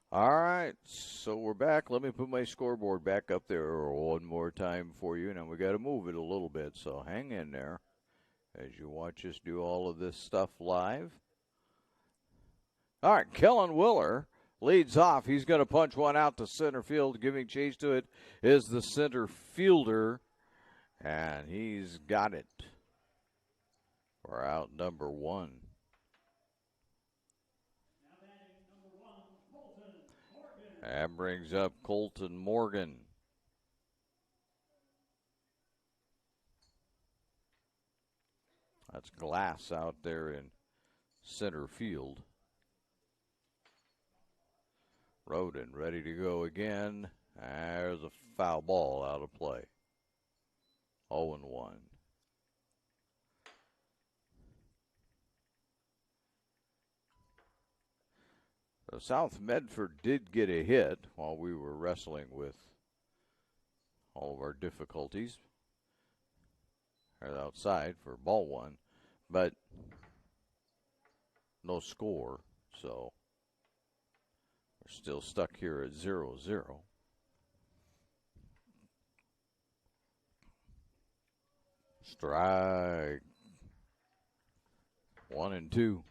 All right, so we're back. Let me put my scoreboard back up there one more time for you. Now we got to move it a little bit, so hang in there as you watch us do all of this stuff live. All right, Kellen Willer leads off. He's going to punch one out to center field. Giving chase to it is the center fielder, and he's got it for out number one. That brings up Colton Morgan. That's Glass out there in center field. Roden ready to go again. There's a foul ball out of play. 0-1. So South Medford did get a hit while we were wrestling with all of our difficulties. They're outside for ball one, but no score, so we're still stuck here at 0-0. Strike 1 and 2.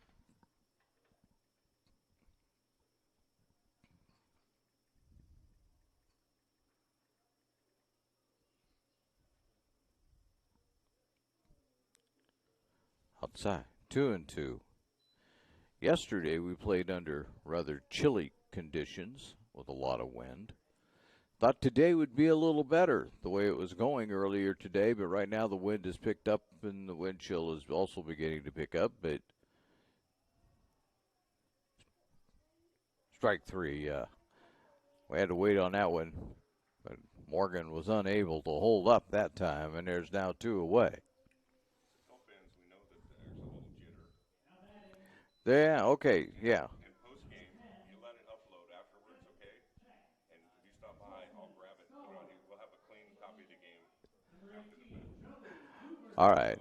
Outside 2 and 2. Yesterday we played under rather chilly conditions with a lot of wind. Thought today would be a little better the way it was going earlier today, but right now the wind has picked up and the wind chill is also beginning to pick up. But strike three, we had to wait on that one, but Morgan was unable to hold up that time, and there's now 2 away. Yeah, okay, yeah. And post-game, you let it upload afterwards, okay? And if you stop by, I'll grab it, put it on you. We'll have a clean copy of the game after the fact. All right.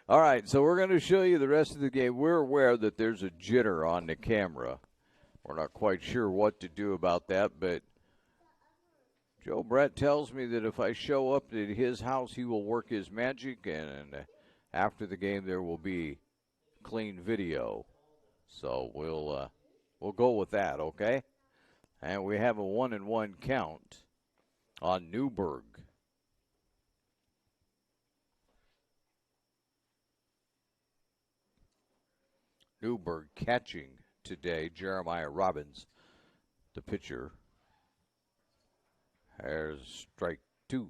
All right, so we're going to show you the rest of the game. We're aware that there's a jitter on the camera. We're not quite sure what to do about that, but Joe Brett tells me that if I show up at his house, he will work his magic, and after the game there will be clean video. So we'll go with that, okay? And we have a 1-1 count on Newberg. Newberg catching today. Jeremiah Robbins, the pitcher. There's strike 2.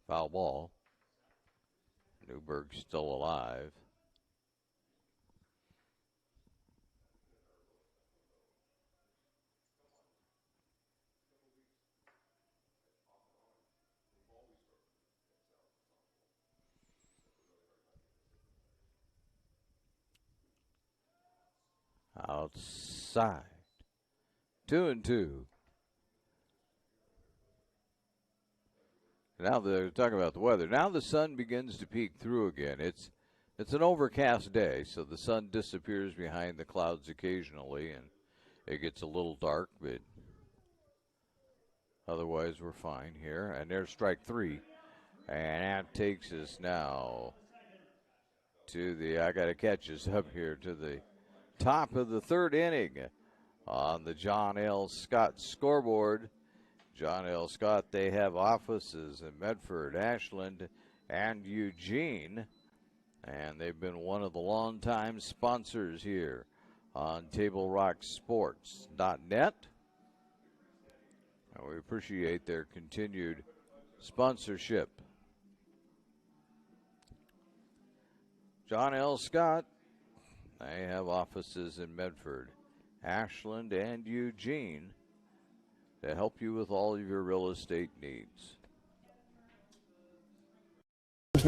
Foul ball. Newberg's still alive. Outside. 2-2. Now they're talking about the weather. Now the sun begins to peek through again. It's an overcast day, so the sun disappears behind the clouds occasionally, and it gets a little dark, but otherwise we're fine here. And there's strike 3, and that takes us now to the, I got to catch us up here, to the top of the 3rd inning on the John L. Scott scoreboard. John L. Scott, they have offices in Medford, Ashland, and Eugene, and they've been one of the longtime sponsors here on TableRockSports.net. And we appreciate their continued sponsorship. John L. Scott, they have offices in Medford, Ashland, and Eugene to help you with all of your real estate needs.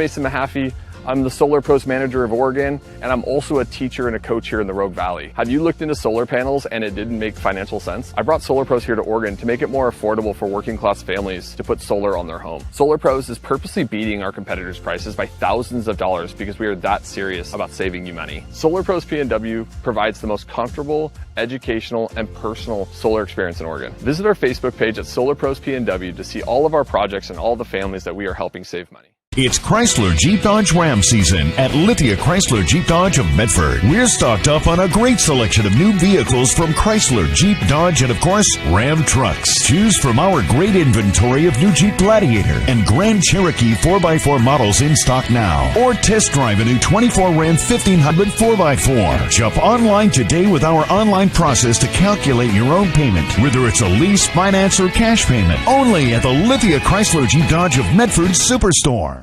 Mason Mahaffey. I'm the Solar Pros Manager of Oregon, and I'm also a teacher and a coach here in the Rogue Valley. Have you looked into solar panels and it didn't make financial sense? I brought Solar Pros here to Oregon to make it more affordable for working class families to put solar on their home. Solar Pros is purposely beating our competitors' prices by thousands of dollars because we are that serious about saving you money. Solar Pros PNW provides the most comfortable, educational, and personal solar experience in Oregon. Visit our Facebook page at Solar Pros PNW to see all of our projects and all the families that we are helping save money. It's Chrysler Jeep Dodge Ram season at Lithia Chrysler Jeep Dodge of Medford. We're stocked up on a great selection of new vehicles from Chrysler, Jeep, Dodge, and of course, Ram trucks. Choose from our great inventory of new Jeep Gladiator and Grand Cherokee 4x4 models in stock now. Or test drive a new 24 Ram 1500 4x4. Shop online today with our online process to calculate your own payment, whether it's a lease, finance, or cash payment. Only at the Lithia Chrysler Jeep Dodge of Medford Superstore.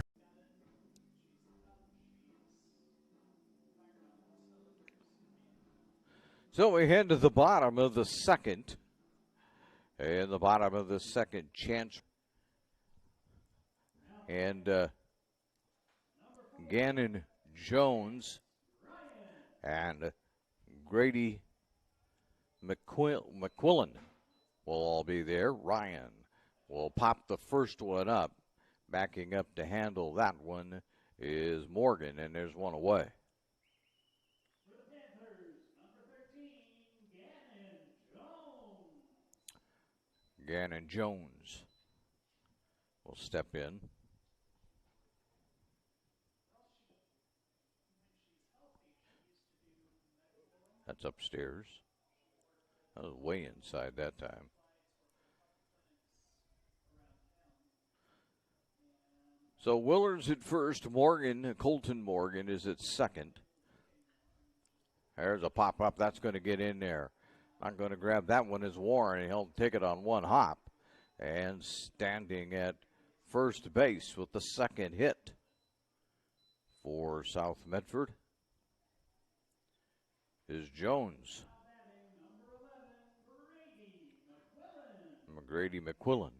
So we head to the bottom of the second. In the bottom of the second, chance. And Gannon Jones and Grady McQuillan will all be there. Ryan will pop the first one up. Backing up to handle that one is Morgan, and there's one away. Gannon Jones will step in. That's upstairs. That was way inside that time. So Willard's at first. Colton Morgan is at second. There's a pop-up. That's going to get in there. Not going to grab that one is Warren. He'll take it on one hop. And standing at first base with the second hit for South Medford is Jones. Grady McQuillan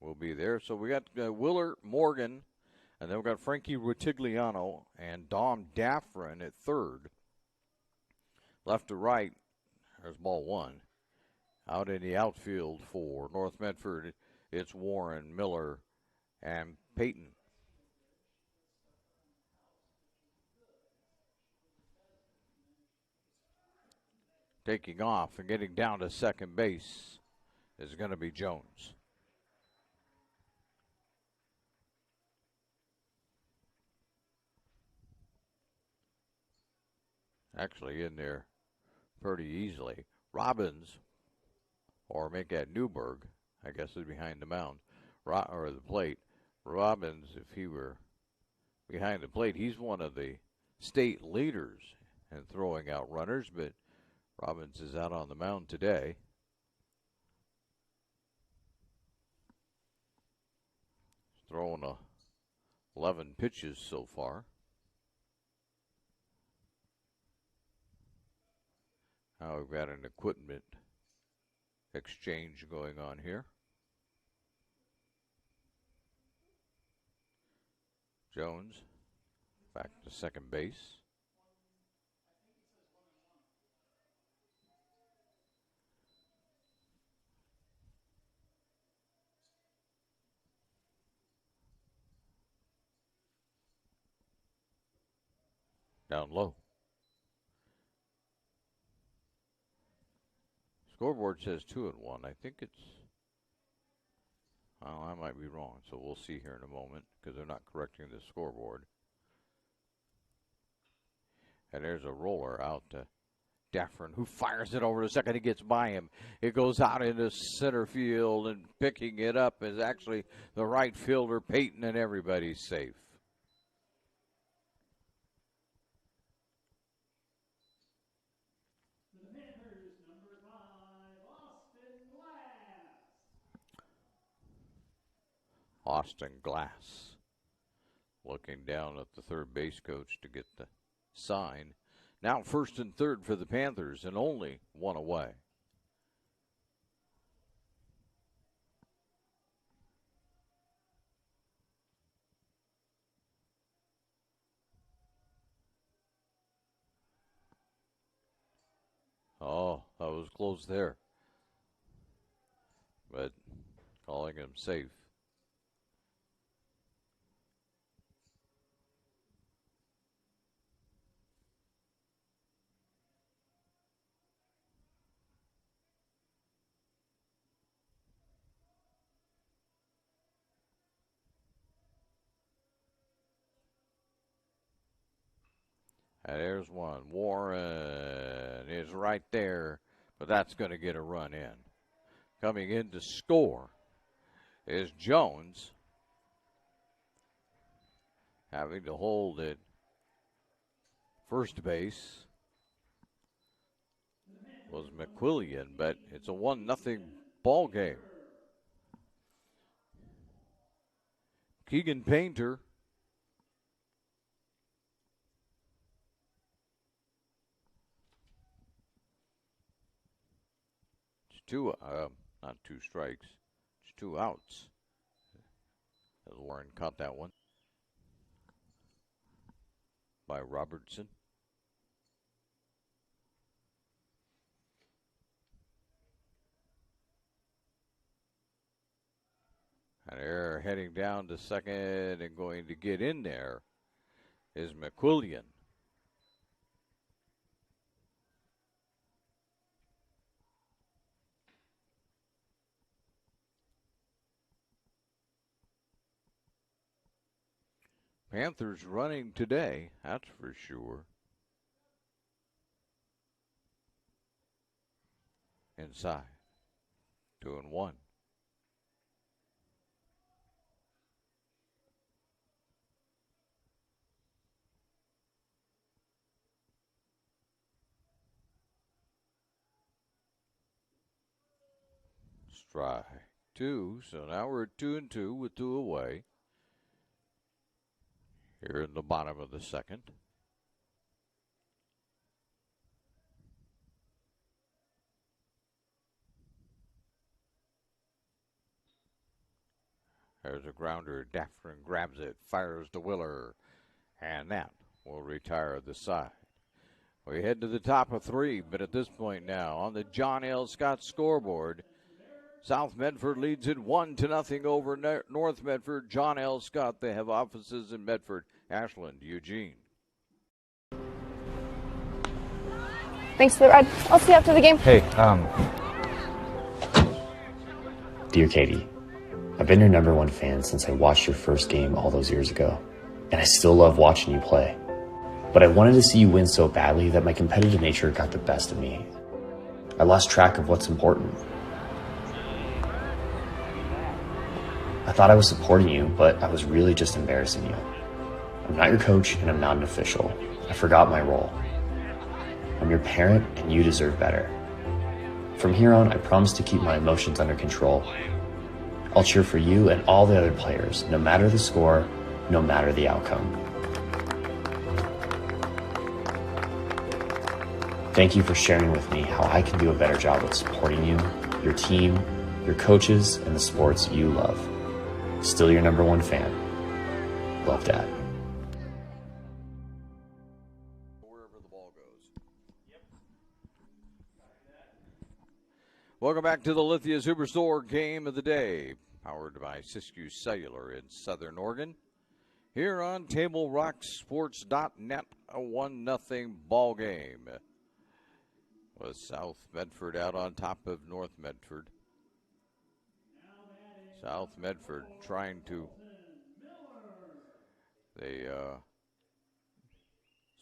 will be there. So we got Willard Morgan, and then we've got Frankie Rutigliano and Dom Daffrin at third. Left to right, there's ball one. Out in the outfield for North Medford, it's Warren, Miller, and Peyton. Taking off and getting down to second base is going to be Jones. Actually in there pretty easily. Robbins, or make that Newberg, I guess is behind the mound, or the plate. Robbins, if he were behind the plate, he's one of the state leaders in throwing out runners, but Robbins is out on the mound today. Throwing 11 pitches so far. Now we've got an equipment exchange going on here. Jones back to second base. Down low. Scoreboard says 2-1. I think it's, well, I might be wrong, so we'll see here in a moment because they're not correcting the scoreboard. And there's a roller out to Daffrin, who fires it over to second. He gets by him. It goes out into center field, and picking it up is actually the right fielder, Peyton, and everybody's safe. Austin Glass looking down at the third base coach to get the sign. Now first and third for the Panthers, and only one away. Oh, that was close there. But calling him safe. And there's one. Warren is right there, but that's going to get a run in. Coming in to score is Jones. Having to hold at first base was McQuillian, but it's a 1-0 ball game. Keegan Painter not two strikes, it's 2 outs. As Warren caught that one by Robertson. And they're heading down to second and going to get in there is McQuillian. Panthers running today, that's for sure. Inside. 2-1. Strike 2. So now we're at 2-2 with 2 away. Here in the bottom of the second. There's a grounder. Daffrin grabs it, fires to Willer, and that will retire the side. We head to the top of 3, but at this point now, on the John L. Scott scoreboard, South Medford leads it 1-0 over North Medford. John L. Scott, they have offices in Medford, Ashland, Eugene. Thanks for the ride. I'll see you after the game. Hey, Dear Katie, I've been your #1 fan since I watched your first game all those years ago, and I still love watching you play. But I wanted to see you win so badly that my competitive nature got the best of me. I lost track of what's important. I thought I was supporting you, but I was really just embarrassing you. I'm not your coach, and I'm not an official. I forgot my role. I'm your parent, and you deserve better. From here on, I promise to keep my emotions under control. I'll cheer for you and all the other players, no matter the score, no matter the outcome. Thank you for sharing with me how I can do a better job of supporting you, your team, your coaches, and the sports you love. Still your #1 fan. Love, Dad. Wherever the ball goes. Welcome back to the Lithia Superstore Game of the Day, powered by Siskiyou Cellular in Southern Oregon. Here on TableRockSports.net, a 1-0 ball game. With South Medford out on top of North Medford. South Medford trying to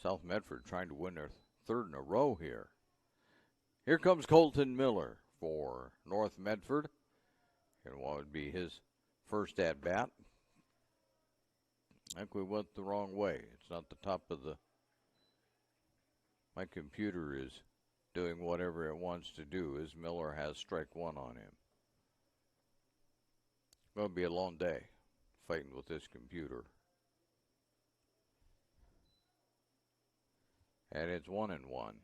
South Medford trying to win their 3rd in a row here. Here comes Colton Miller for North Medford. And what would be his first at bat? I think we went the wrong way. It's not the top of the. My computer is doing whatever it wants to do as Miller has strike 1 on him. It's going to be a long day fighting with this computer. And it's 1-1.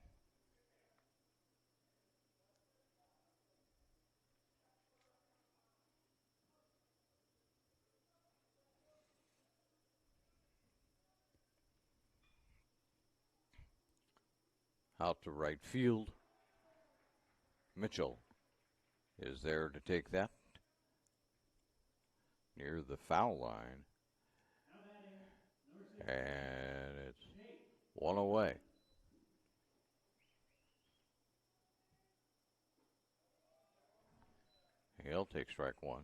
Out to right field Mitchell is there to take that near the foul line. And it's one away. He'll take strike one.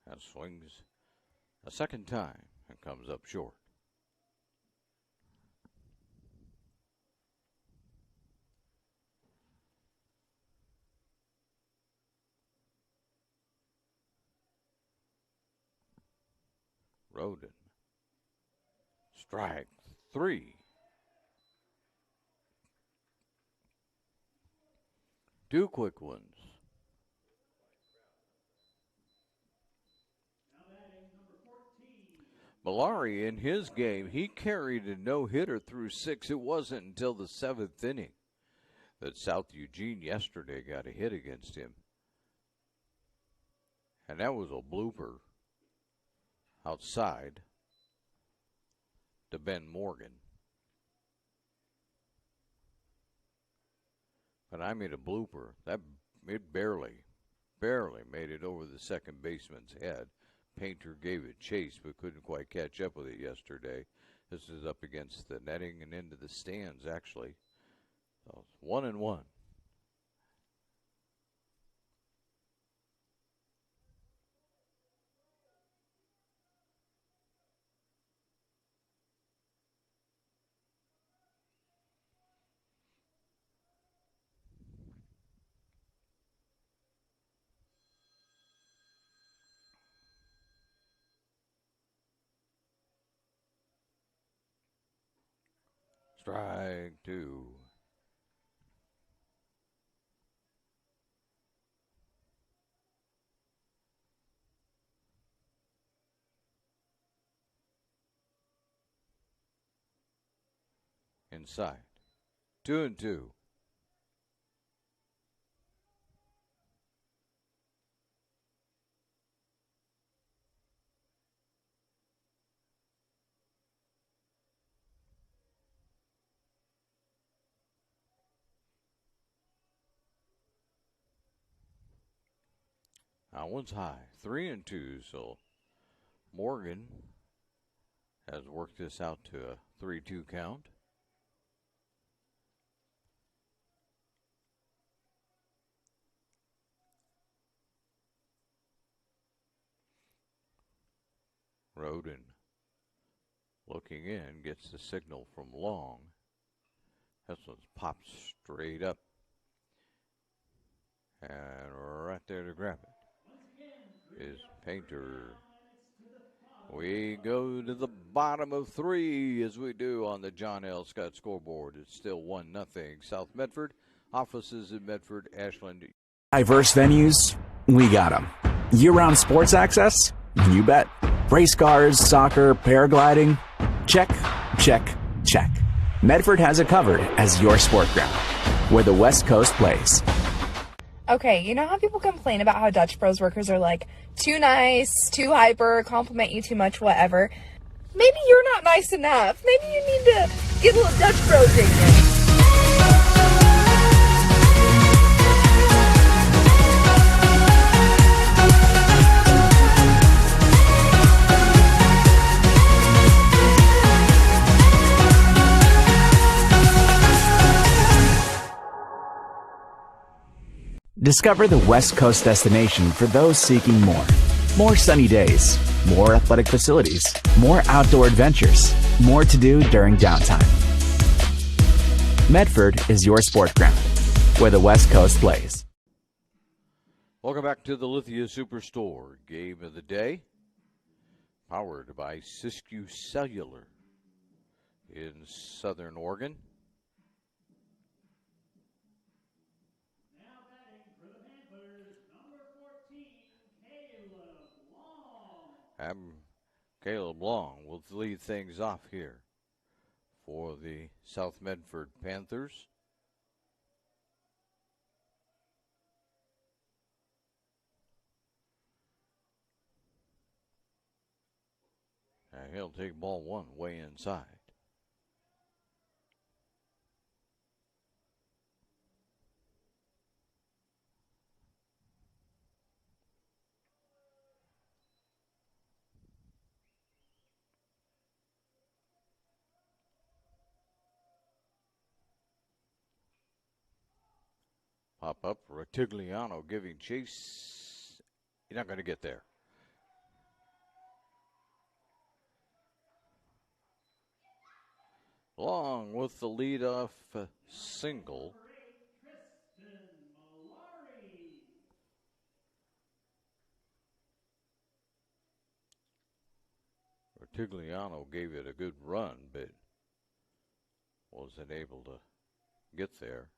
And swings a second time and comes up short. Roden. Strike three. Two quick ones. Malari in his game, he carried a no-hitter through 6. It wasn't until the 7th inning that South Eugene yesterday got a hit against him. And that was a blooper outside to Ben Morgan. But I made a blooper. It barely made it over the second baseman's head. Painter gave it chase but couldn't quite catch up with it yesterday. This is up against the netting and into the stands, actually. So it's 1-1. Strike two. Inside. 2-2. That one's high. 3-2. So Morgan has worked this out to a 3-2 count. Roden looking in, gets the signal from Long. This one's popped straight up. And right there to grab it is Painter. We go to the bottom of 3 as we do on the John L. Scott scoreboard. It's still 1-0 South Medford. Offices in Medford, Ashland. Diverse venues, we got them. Year-round sports access? You bet. Race cars, soccer, paragliding? Check, check, check. Medford has it covered as your sport ground, where the West Coast plays. Okay, you know how people complain about how Dutch Bros workers are like too nice, too hyper, compliment you too much, whatever? Maybe you're not nice enough. Maybe you need to get a little Dutch Bros in you. Discover the West Coast destination for those seeking more. More sunny days, more athletic facilities, more outdoor adventures, more to do during downtime. Medford is your sport ground, where the West Coast plays. Welcome back to the Lithia Superstore. Game of the day, powered by Siskiyou Cellular in Southern Oregon. Caleb Long will lead things off here for the South Medford Panthers. he'll take ball one way inside. Pop up, Ratigliano giving chase. You're not going to get there. Long with the leadoff single. Ratigliano gave it a good run, but wasn't able to get there.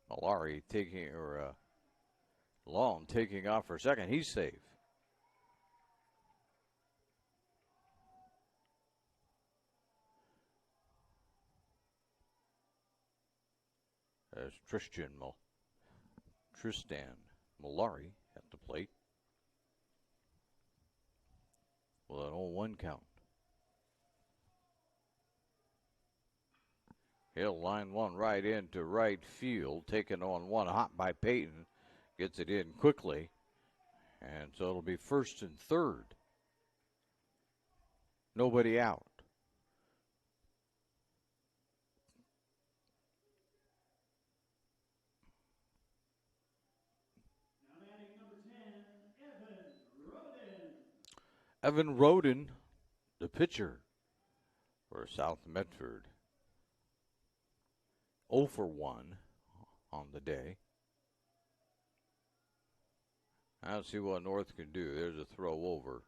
Malari taking, Long taking off for second. He's safe. There's Tristan Malari at the plate with an 0-1 count. He'll line one right into right field, taken on one hot by Peyton. Gets it in quickly, and so it'll be first and third. Nobody out. Now batting number 10, Evan Roden. Evan Roden, the pitcher for South Medford. 0 for 1 on the day. I'll see what North can do. There's a throw over.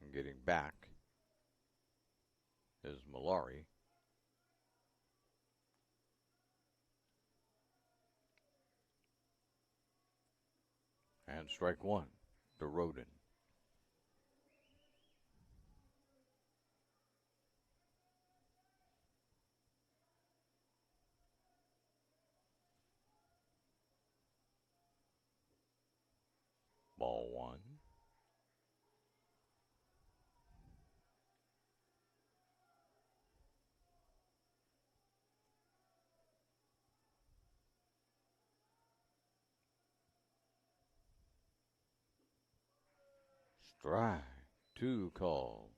And getting back is Malari. And strike one to Roden. Ball one. Strike two called.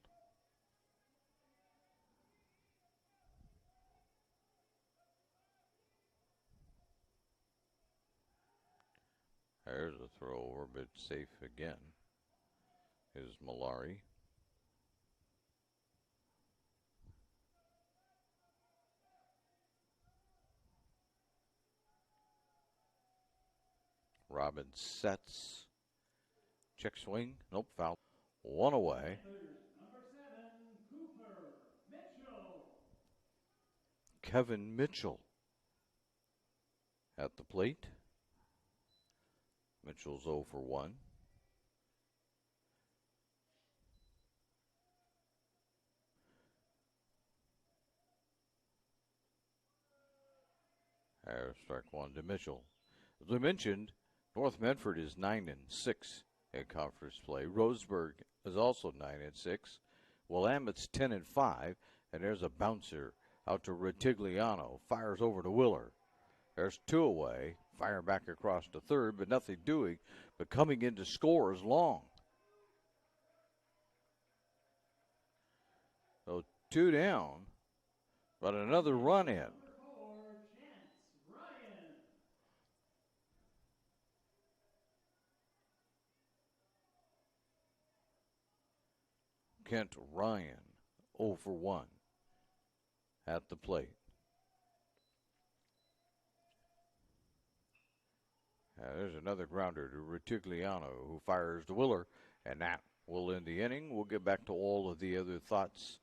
There's a throw over, but safe again is Malari. Robbins sets. Check swing. Nope, foul. One away. Number 7, Cooper Mitchell. Kevin Mitchell at the plate. Mitchell's 0 for 1. There's strike one to Mitchell. As we mentioned, North Medford is 9-6 in conference play. Roseburg is also 9-6. Willamette's 10-5, and there's a bouncer out to Ratigliano. Fires over to Willer. There's two away. Fire back across to third, but nothing doing. But coming in to score is Long. So two down, but another run in. Number 4, Chance Ryan. Kent Ryan, 0 for 1 at the plate. There's another grounder to Ratigliano, who fires to Willer, and that will end the inning. We'll get back to all of the other thoughts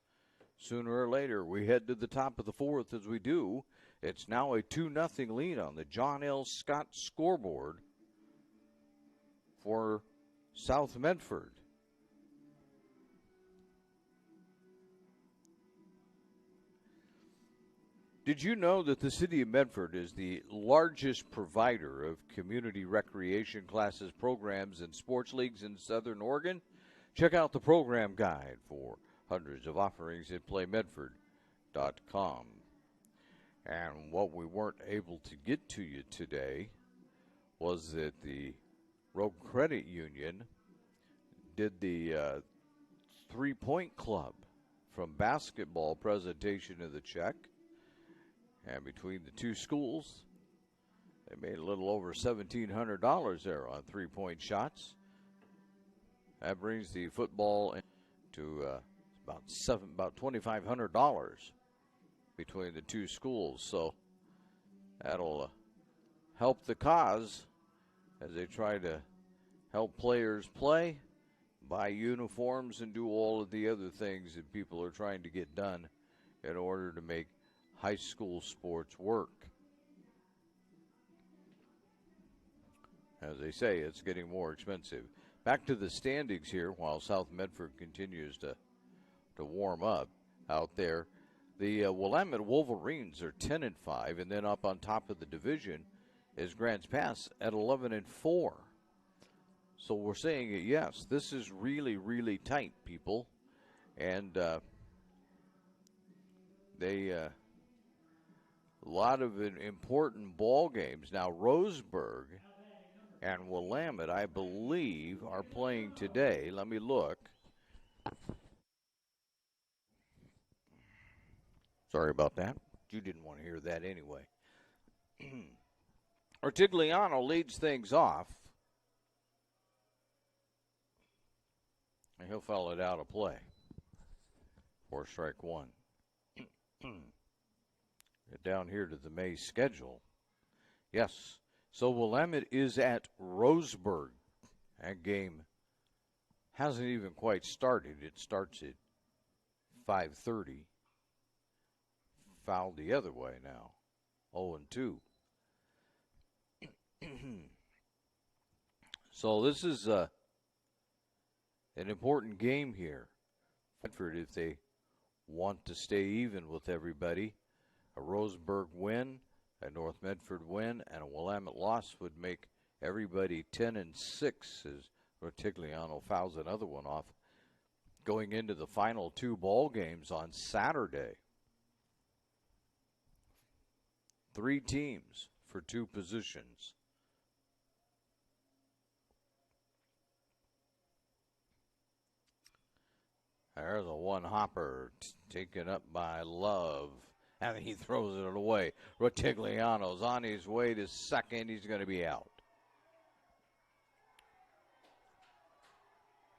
sooner or later. We head to the top of the fourth. As we do, it's now a 2-0 lead on the John L. Scott scoreboard for South Medford. Did you know that the city of Medford is the largest provider of community recreation classes, programs, and sports leagues in Southern Oregon? Check out the program guide for hundreds of offerings at playmedford.com. And what we weren't able to get to you today was that the Rogue Credit Union did the 3-point club from basketball presentation of the check. And between the two schools, they made a little over $1,700 there on 3-point shots. That brings the football to about $2,500 between the two schools. So that'll help the cause as they try to help players play, buy uniforms, and do all of the other things that people are trying to get done in order to make high school sports work. As they say, it's getting more expensive. Back to the standings here while South Medford continues to warm up out there. The Willamette Wolverines are 10-5, and then up on top of the division is Grants Pass at 11-4. So we're saying, yes, this is really, really tight, people. And a lot of important ball games. Now, Roseburg and Willamette, I believe, are playing today. Let me look. Sorry about that. You didn't want to hear that anyway. Artigliano leads things off. And he'll foul it out of play for strike one. Get down here to the May schedule. Yes. So Willamette is at Roseburg. That game hasn't even quite started. It starts at 5:30. Fouled the other way now. 0-2. So this is an important game here. Medford, if they want to stay even with everybody, a Roseburg win, a North Medford win, and a Willamette loss would make everybody 10-6 as Rotigliano fouls another one off going into the final two ball games on Saturday. 3 teams for 2 positions. There's a one-hopper taken up by Love, and he throws it away. Rotigliano's on his way to second. He's going to be out.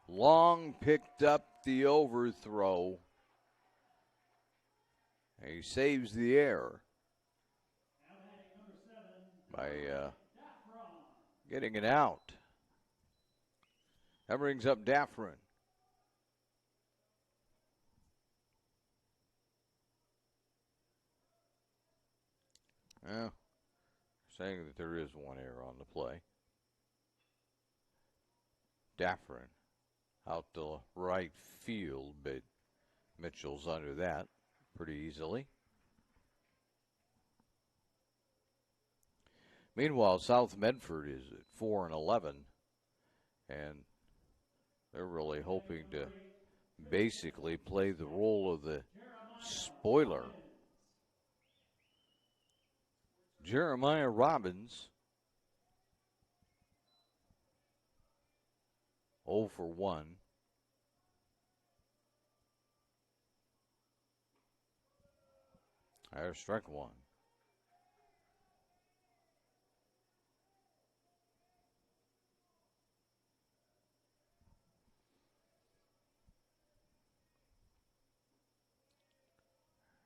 Long picked up the overthrow. He saves the error by getting it out. That brings up Daffrin. Well, saying that there is one error on the play. Daffrin out to right field, but Mitchell's under that pretty easily. Meanwhile, South Medford is at 4-11, and they're really hoping to basically play the role of the spoiler. Jeremiah Robbins, 0 for 1. There's strike one.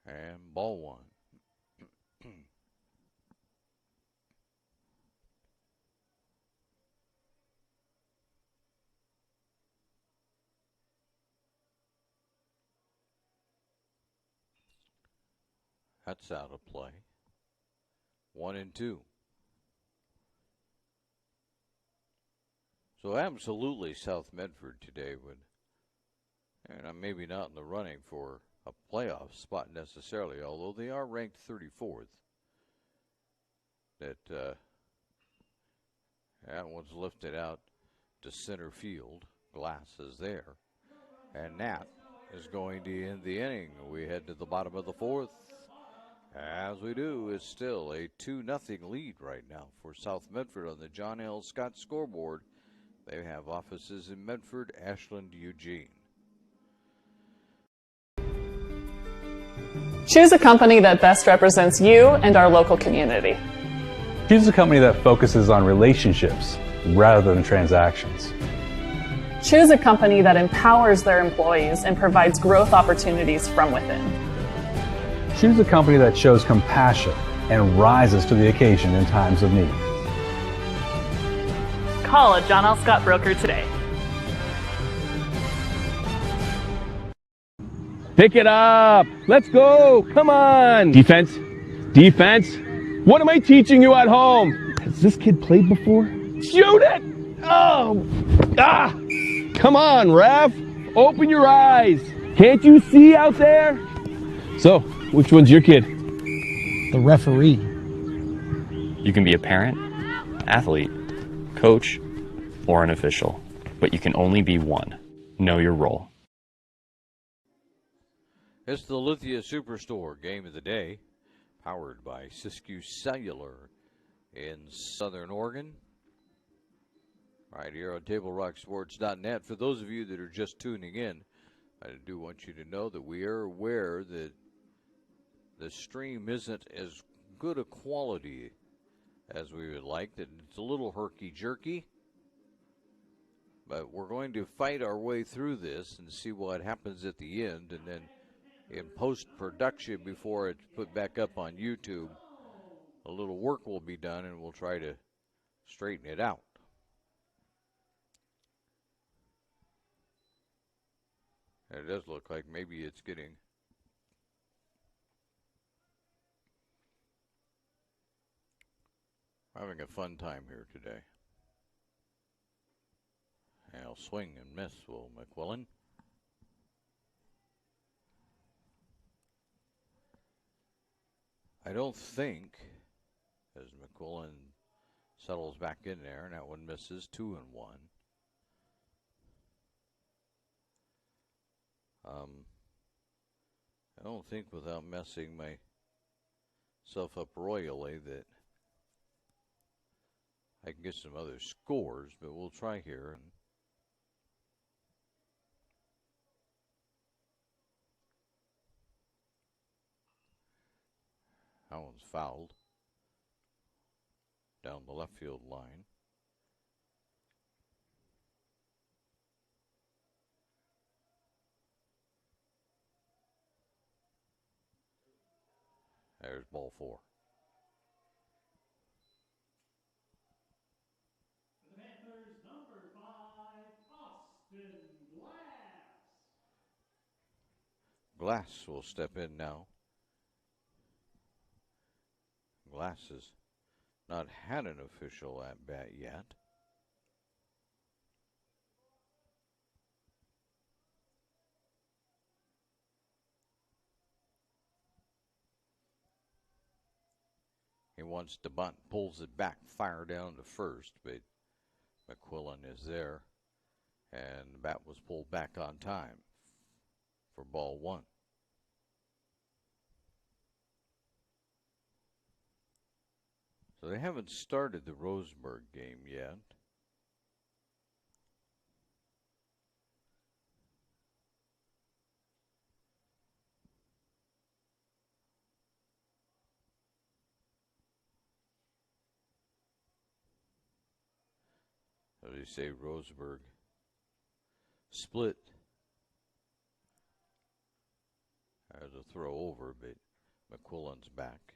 And ball one. That's out of play. 1-2. So absolutely South Medford today would, and maybe not in the running for a playoff spot necessarily, although they are ranked 34th. That one's lifted out to center field. Glass is there. And Nat is going to end the inning. We head to the bottom of the fourth. As we do, it's still a 2-0 lead right now for South Medford on the John L. Scott scoreboard. They have offices in Medford, Ashland, Eugene. Choose a company that best represents you and our local community. Choose a company that focuses on relationships rather than transactions. Choose a company that empowers their employees and provides growth opportunities from within. Choose a company that shows compassion and rises to the occasion in times of need. Call a John L. Scott broker today. Pick it up. Let's go. Come on. Defense. Defense. What am I teaching you at home? Has this kid played before? Shoot it. Oh. Ah. Come on, ref. Open your eyes. Can't you see out there? So, which one's your kid? The referee. You can be a parent, athlete, coach, or an official, but you can only be one. Know your role. It's the Lithia Superstore game of the day, powered by Siskiyou Cellular in Southern Oregon. Right here on TableRockSports.net. For those of you that are just tuning in, I do want you to know that we are aware that the stream isn't as good a quality as we would like, that it's a little herky-jerky. But we're going to fight our way through this and see what happens at the end, and then in post-production before it's put back up on YouTube, a little work will be done and we'll try to straighten it out. And it does look like maybe it's getting having a fun time here today. And I'll swing and miss, will McQuillan. I don't think, as McQuillan settles back in there, and that one misses, 2-1. I don't think without messing myself up royally that I can get some other scores, but we'll try here. And that one's fouled down the left field line. There's ball 4. The Panthers, number 5, Austin Glass. Glass will step in now. Glass has not had an official at bat yet. He wants to bunt, pulls it back, fire down to first, but McQuillan is there, and the bat was pulled back on time for ball 1. So they haven't started the Roseburg game yet. As you say, Roseburg split as a throw over, but McQuillan's back.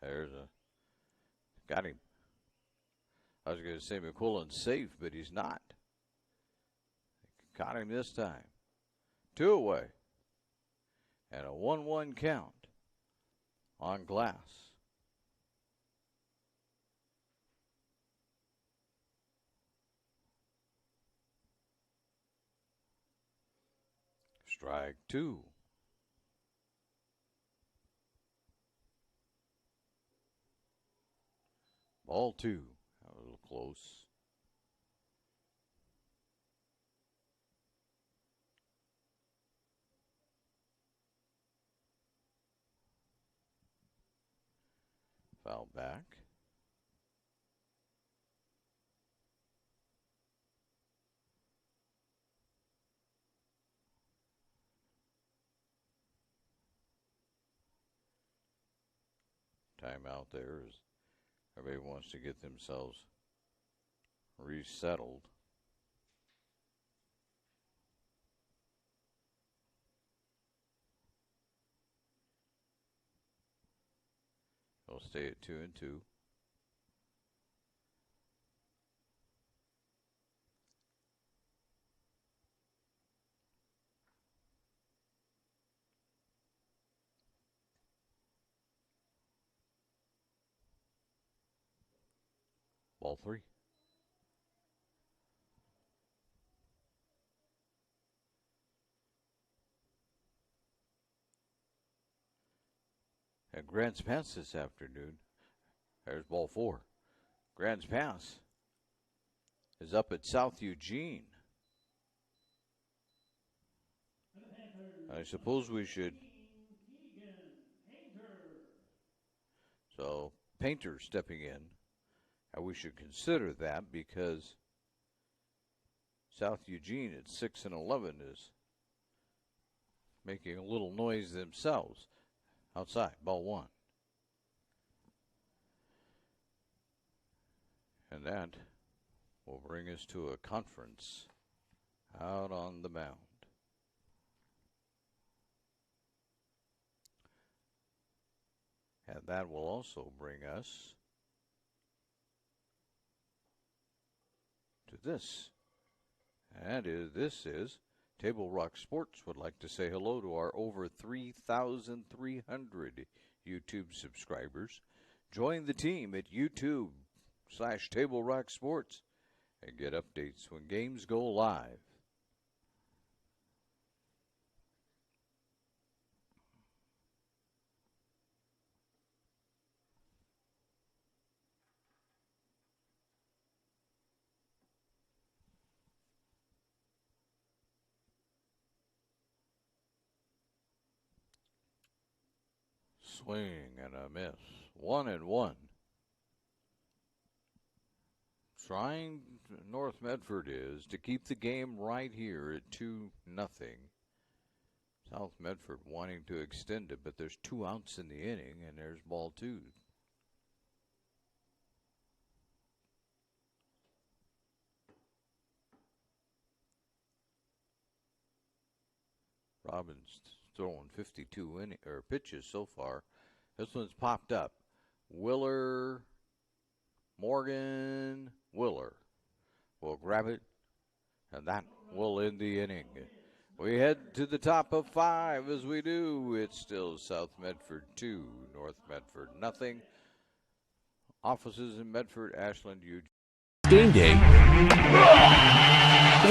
There's a, got him. I was going to say McQuillan's safe, but he's not. Caught him this time. 2 away. And a 1-1 count. on glass. Strike two. Ball two. A little close. Foul back. Timeout there as everybody wants to get themselves resettled. They'll stay at 2-2. Ball three. At Grants Pass this afternoon, there's ball four. Grants Pass is up at South Eugene. I suppose we should. So, Painter stepping in. And we should consider that because South Eugene at 6-11 is making a little noise themselves. Outside, ball one. And that will bring us to a conference out on the mound. And that will also bring us to this. And this is Table Rock Sports would like to say hello to our over 3,300 YouTube subscribers. Join the team at YouTube/Table Rock Sports and get updates when games go live. Swing and a miss. 1-1. Trying North Medford is to keep the game right here at 2-0. South Medford wanting to extend it, but there's 2 outs in the inning, and there's ball two. Robbins throwing 52 pitches so far. This one's popped up. Willer, Morgan, Willer will grab it, and that will end the inning. We head to the top of 5 as we do. It's still South Medford 2, North Medford nothing. Offices in Medford, Ashland, Eugene. Game day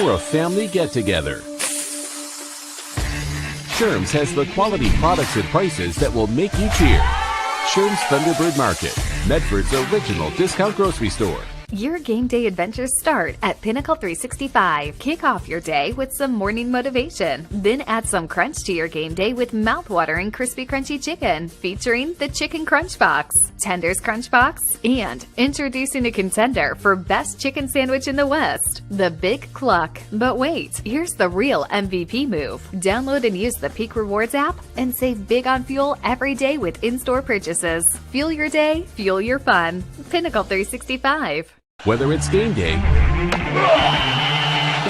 or a family get-together. Sherm's has the quality products and prices that will make you cheer. Sherm's Thunderbird Market, Medford's original discount grocery store. Your game day adventures start at Pinnacle 365. Kick off your day with some morning motivation. Then add some crunch to your game day with mouth-watering crispy crunchy chicken featuring the Chicken Crunch Box, Tender's Crunch Box, and introducing a contender for best chicken sandwich in the West, the Big Cluck. But wait, here's the real MVP move. Download and use the Peak Rewards app and save big on fuel every day with in-store purchases. Fuel your day, fuel your fun. Pinnacle 365. Whether it's game day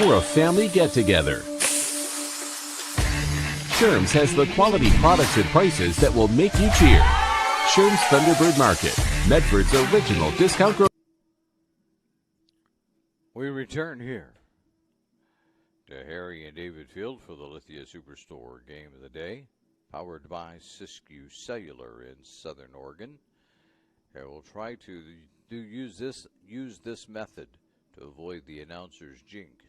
or a family get-together, Sherm's has the quality products and prices that will make you cheer. Sherm's Thunderbird Market, Medford's original discount grocery. We return here to Harry and David Field for the Lithia Superstore game of the day. powered by Siskiyou Cellular in Southern Oregon. And we'll try to use this method to avoid the announcer's jinx.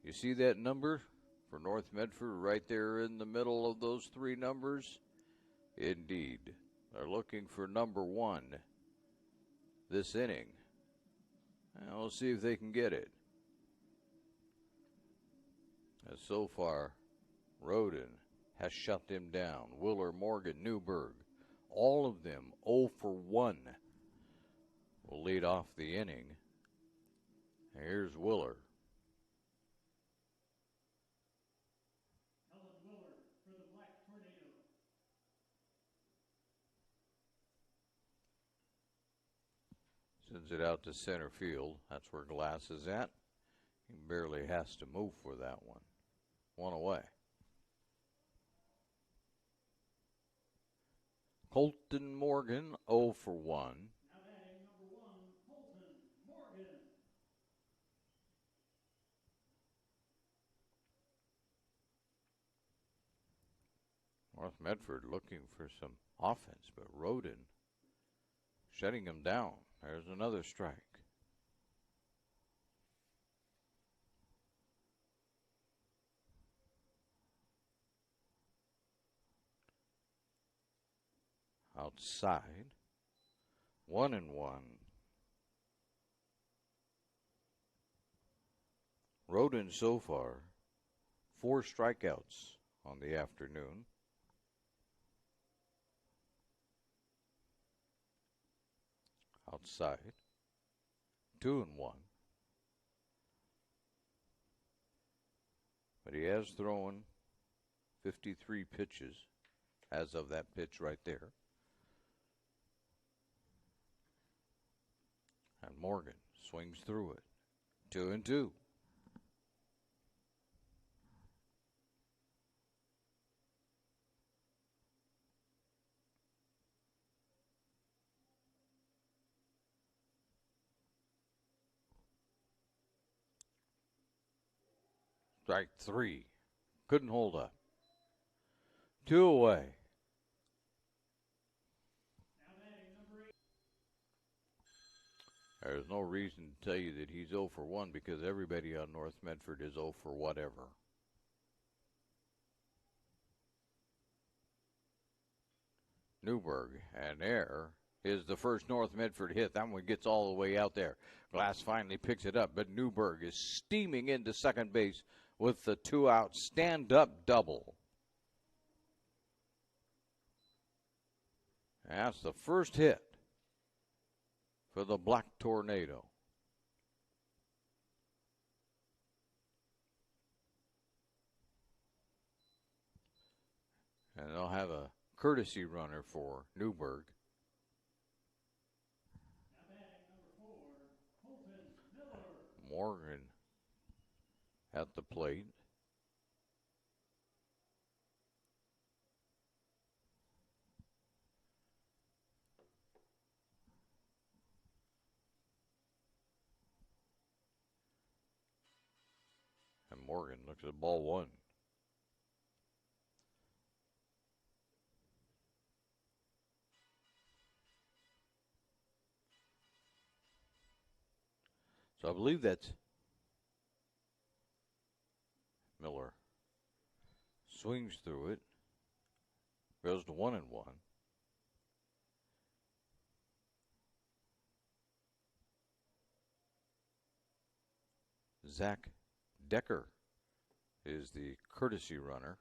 You see that number for North Medford right there in the middle of those three numbers? Indeed. They're looking for number 1 this inning. And we'll see if they can get it. As so far, Roden has shut them down. Willer, Morgan, Newberg, all of them 0 for 1 will lead off the inning. Here's Willer. Sends it out to center field. That's where Glass is at. He barely has to move for that one. One away. Colton Morgan, 0 for 1. Now batting number 1, Colton Morgan. North Medford looking for some offense, but Roden shutting him down. There's another strike. Outside, 1-1. Roden so far, 4 strikeouts on the afternoon. Outside, 2-1. But he has thrown 53 pitches as of that pitch right there. And Morgan swings through it. 2-2. Strike 3. Couldn't hold up. 2 away. There's no reason to tell you that he's 0 for 1 because everybody on North Medford is 0 for whatever. Newberg, and there is the first North Medford hit. That one gets all the way out there. Glass finally picks it up, but Newberg is steaming into second base with the 2-out stand-up double. That's the first hit for the Black Tornado. And they'll have a courtesy runner for Newberg. Morgan at the plate. And Morgan looks at ball 1. So I believe that's Miller. Swings through it. Goes to 1-1. Zach Decker is the courtesy runner.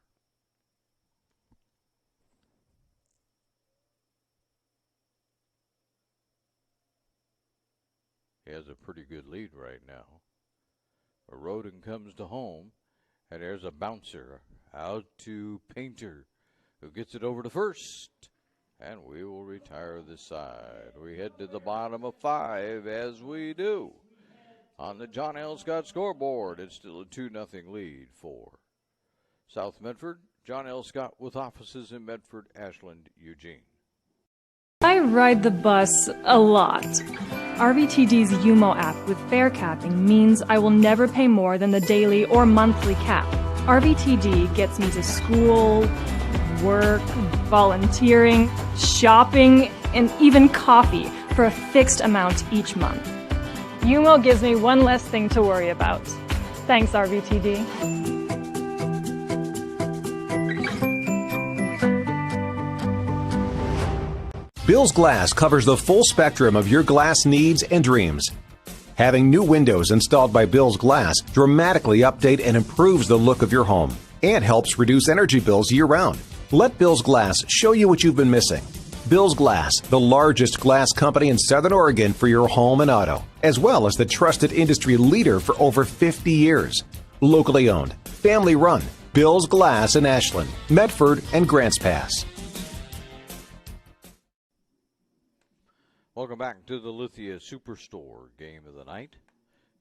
He has a pretty good lead right now. But Roden comes to home, and there's a bouncer out to Painter, who gets it over to first. And we will retire this side. We head to the bottom of 5 as we do. On the John L. Scott scoreboard, it's still a 2-0 lead for South Medford. John L. Scott with offices in Medford, Ashland, Eugene. I ride the bus a lot. RVTD's UMO app with fare capping means I will never pay more than the daily or monthly cap. RVTD gets me to school, work, volunteering, shopping, and even coffee for a fixed amount each month. UMO gives me one less thing to worry about. Thanks, RVTD. Bill's Glass covers the full spectrum of your glass needs and dreams. Having new windows installed by Bill's Glass dramatically update and improves the look of your home and helps reduce energy bills year-round. Let Bill's Glass show you what you've been missing. Bill's Glass, the largest glass company in Southern Oregon for your home and auto, as well as the trusted industry leader for over 50 years. Locally owned, family run, Bill's Glass in Ashland, Medford, and Grants Pass. Welcome back to the Lithia Superstore game of the night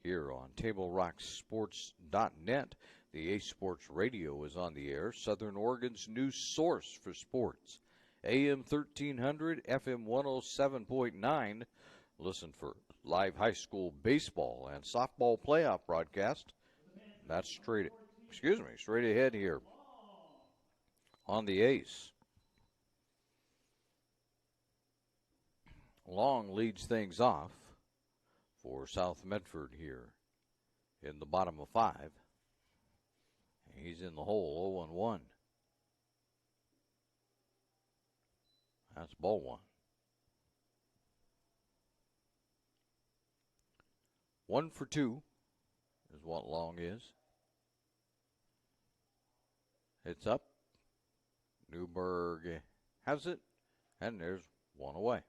here on TableRockSports.net. The Ace Sports Radio is on the air, Southern Oregon's new source for sports. AM 1300, FM 107.9. Listen for live high school baseball and softball playoff broadcast. That's straight ahead here on the Ace. Long leads things off for South Medford here in the bottom of 5. He's in the hole, 0-1. That's ball 1. 1 for 2 is what Long is. It's up. Newberg has it, and there's one away.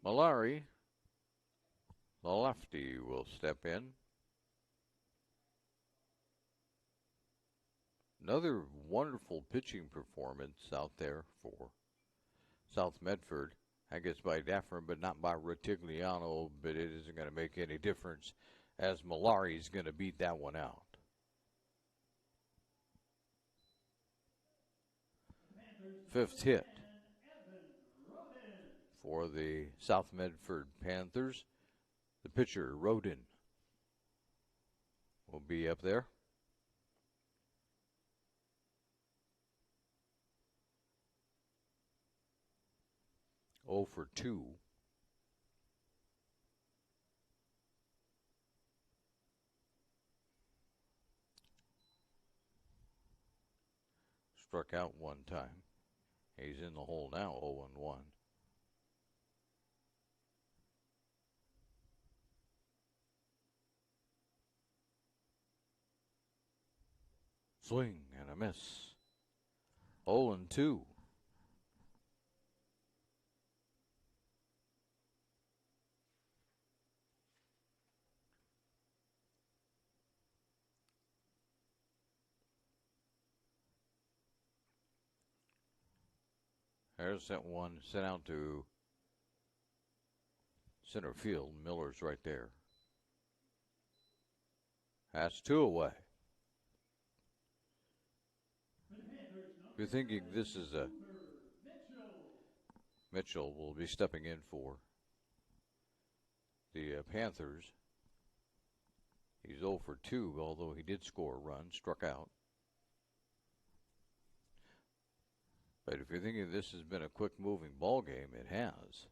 Malari, the lefty, will step in. Another wonderful pitching performance out there for South Medford. I guess by Daffern, but not by Retigliano, but it isn't going to make any difference as Malari is going to beat that one out. Fifth hit for the South Medford Panthers. The pitcher, Rodin, will be up there. Oh for 2. Struck out one time. He's in the hole now, 0-1. Swing and a miss. 0-2. There's that one sent out to center field. Miller's right there. That's 2 away. If you're thinking this is a Mitchell will be stepping in for the Panthers. He's 0 for 2, although he did score a run, struck out. But if you're thinking this has been a quick-moving ball game, it has,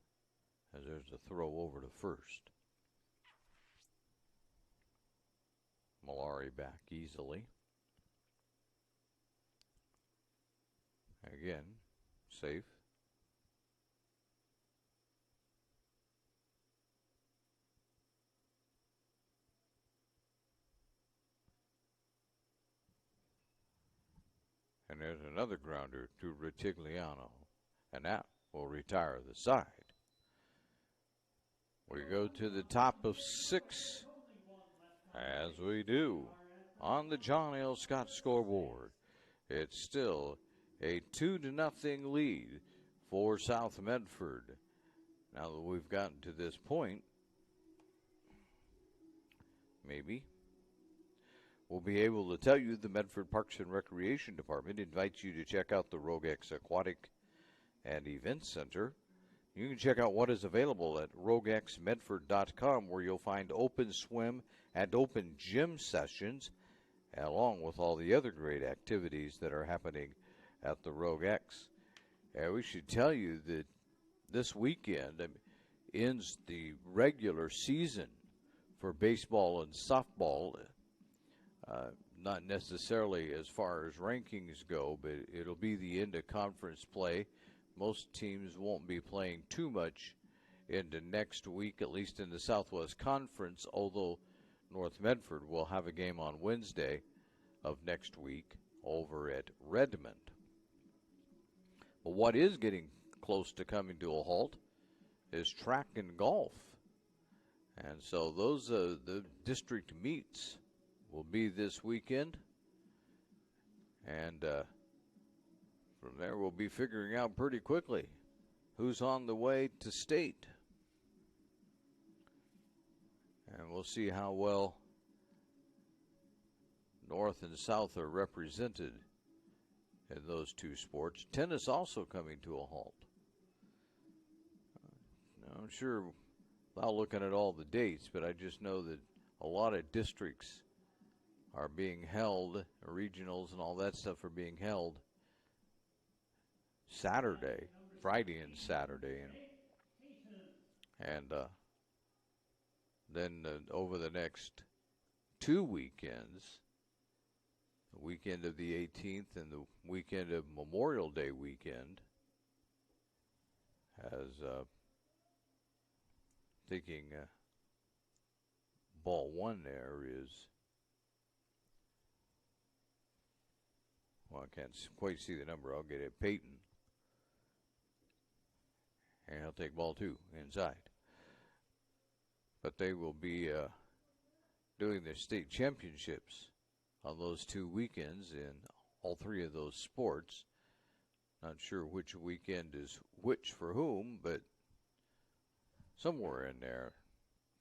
as there's a throw over to first. Malari back easily. Again, safe. And there's another grounder to Retigliano, and that will retire the side. We go to the top of 6, as we do, on the John L. Scott scoreboard. It's still a 2-0 lead for South Medford. Now that we've gotten to this point, maybe we'll be able to tell you the Medford Parks and Recreation Department invites you to check out the Rogex Aquatic and Event Center You can check out what is available at roguexmedford.com, where you'll find open swim and open gym sessions, along with all the other great activities that are happening at the Rogue X. And we should tell you that this weekend ends the regular season for baseball and softball. Not necessarily as far as rankings go, but it'll be the end of conference play. Most teams won't be playing too much into next week, at least in the Southwest Conference, although North Medford will have a game on Wednesday of next week over at Redmond. But what is getting close to coming to a halt is track and golf. And so those the district meets will be this weekend. And from there we'll be figuring out pretty quickly who's on the way to state. And we'll see how well North and South are represented in those two sports. Tennis also coming to a halt. I'm sure, without looking at all the dates, but I just know that a lot of districts are being held, regionals and all that stuff are being held Saturday, Friday and Saturday. And then over the next 2 weekends, the weekend of the 18th and the weekend of Memorial Day weekend, as thinking ball one there is, well, I can't quite see the number. I'll get it. Peyton. And he'll take ball two inside. But they will be doing their state championships on those 2 weekends in all three of those sports. Not sure which weekend is which for whom, but somewhere in there,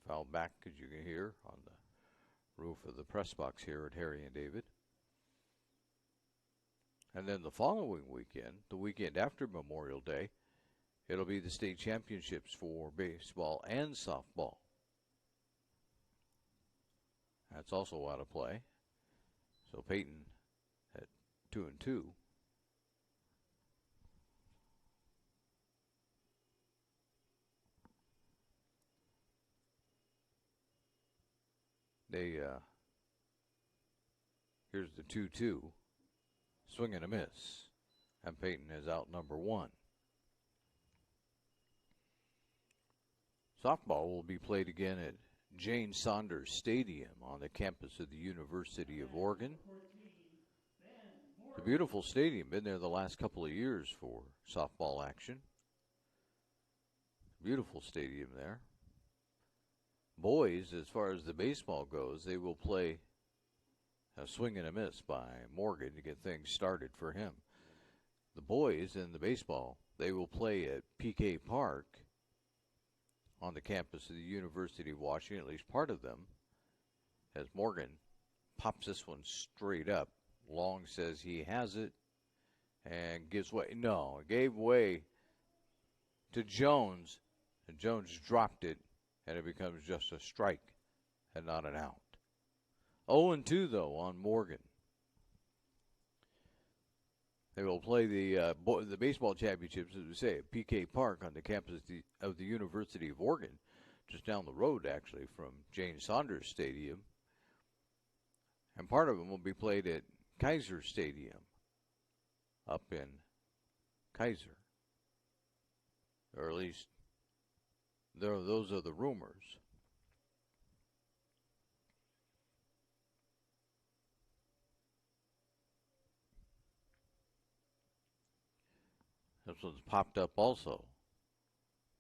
foul back, as you can hear, on the roof of the press box here at Harry and David. And then the following weekend, the weekend after Memorial Day, it'll be the state championships for baseball and softball. That's also out of play. So Peyton at 2-2. Here's the 2-2. Swing and a miss. And Peyton is out number 1. Softball will be played again at Jane Saunders Stadium on the campus of the University of Oregon. It's a beautiful stadium. Been there the last couple of years for softball action. Beautiful stadium there. Boys, as far as the baseball goes, they will play a swing and a miss by Morgan to get things started for him. The boys in the baseball, they will play at PK Park on the campus of the University of Washington, at least part of them, as Morgan pops this one straight up. Long says he has it and gives way. No, it gave way to Jones, and Jones dropped it, and it becomes just a strike and not an out. 0-2, though, on Morgan. They will play the baseball championships, as we say, at PK Park on the campus of the University of Oregon, just down the road, actually, from Jane Saunders Stadium. And part of them will be played at Kaiser Stadium up in Kaiser. Or at least, those are the rumors. This one's popped up also,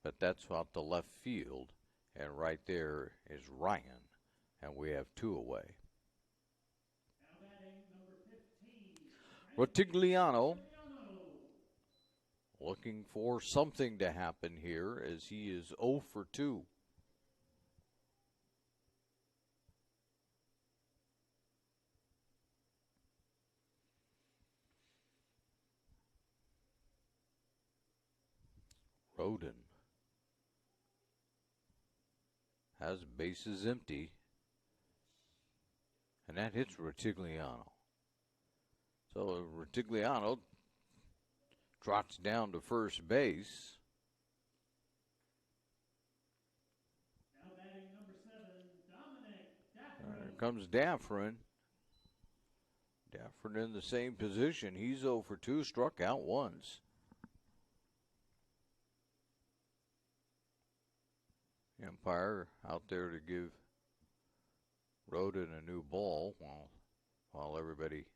but that's out the left field, and right there is Ryan, and we have 2 away. Rotigliano looking for something to happen here as he is 0 for 2. Roden has bases empty. And that hits Retigliano. So Retigliano trots down to first base. Now batting number 7, Dominic Daffrin. There comes Daffrin. Daffrin in the same position. He's 0 for 2, struck out once. Empire out there to give Roden a new ball while everybody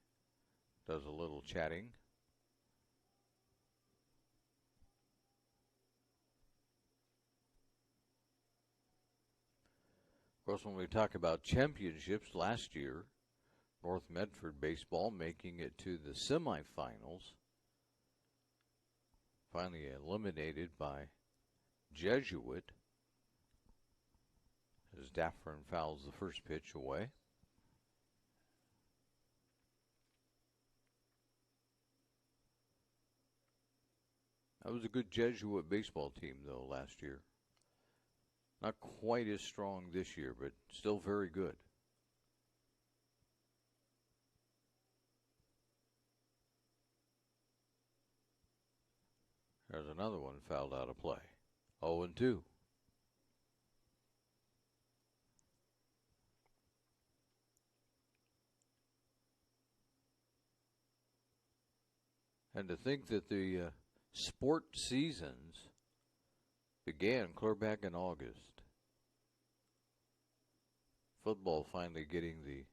does a little chatting. Of course, when we talk about championships last year, North Medford baseball making it to the semifinals. Finally eliminated by Jesuit as Daffrin fouls the first pitch away. That was a good Jesuit baseball team, though, last year. Not quite as strong this year, but still very good. There's another one fouled out of play. 0-2. And to think that the sport seasons began clear back in August. Football finally getting the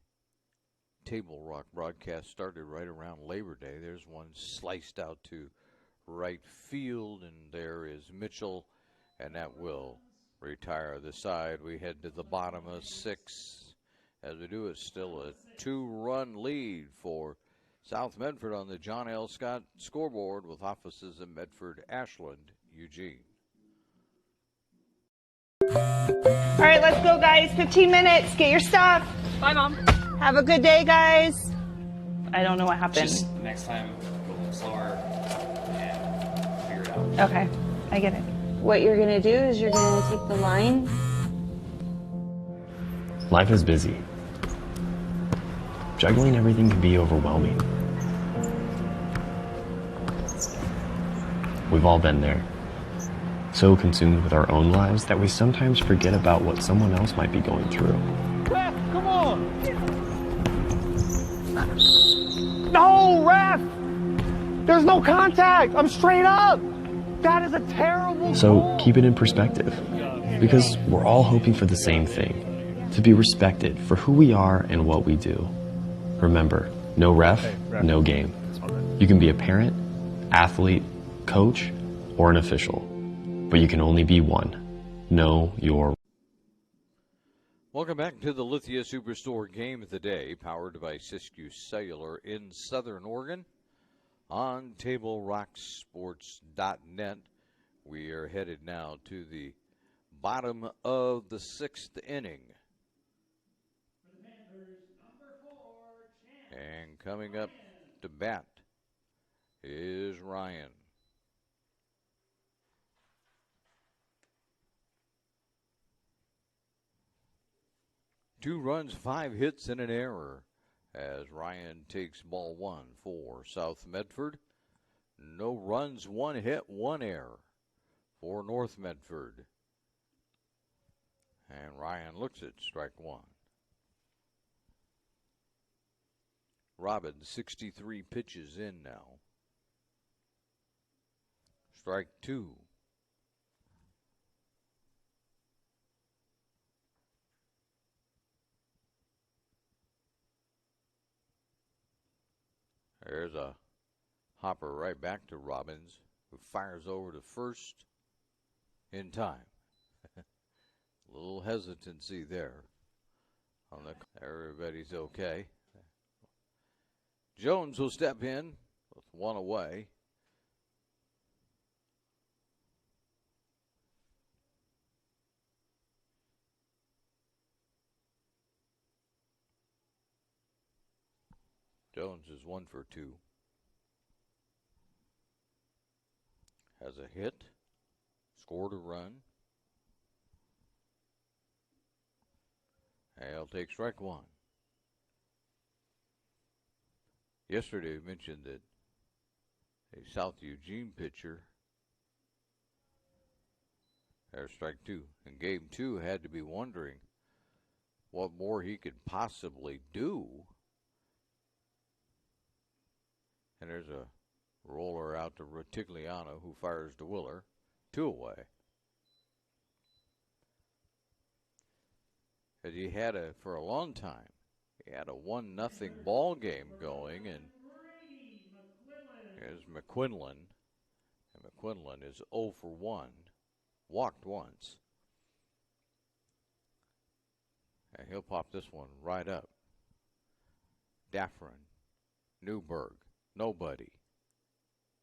Table Rock broadcast started right around Labor Day. There's one sliced out to right field, and there is Mitchell, and that will retire the side. We head to the bottom of 6. As we do, it's still a 2-run lead for South Medford on the John L. Scott scoreboard with offices in Medford, Ashland, Eugene. All right, let's go, guys. 15 minutes. Get your stuff. Bye, Mom. Have a good day, guys. I don't know what happened. Just next time, go a little slower and figure it out. Okay, I get it. What you're going to do is you're going to take the line. Life is busy. Juggling everything can be overwhelming. We've all been there. So consumed with our own lives that we sometimes forget about what someone else might be going through. Ref, come on! No, ref! There's no contact! I'm straight up! That is a terrible So goal. keep it in perspective. Because we're all hoping for the same thing. To be respected for who we are and what we do. Remember, no ref, no game. You can be a parent, athlete, coach, or an official. But you can only be one. Know your. Welcome back to the Lithia Superstore Game of the Day, powered by Siskiyou Cellular in Southern Oregon. On TableRockSports.net, we are headed now to the bottom of the 6th inning. And coming up to bat is Ryan. Two runs, 5 hits, and an error as Ryan takes ball 1 for South Medford. No runs, 1 hit, 1 error for North Medford. And Ryan looks at strike 1. Robbins, 63 pitches in now. Strike 2. There's a hopper right back to Robbins, who fires over to first in time. A little hesitancy there. Everybody's okay. Jones will step in with 1 away. Jones is 1 for 2. Has a hit, scored a run. And he'll take strike one. Yesterday we mentioned that a South Eugene pitcher, there's strike two. And game two had to be wondering what more he could possibly do. And there's a roller out to Rutigliano, who fires to Willer. 2 away. As he had for a long time, he had a 1-0 ball game going, and here's McQuinlan. And McQuinlan is 0 for 1, walked once. And he'll pop this one right up. Daffron, Newberg, nobody.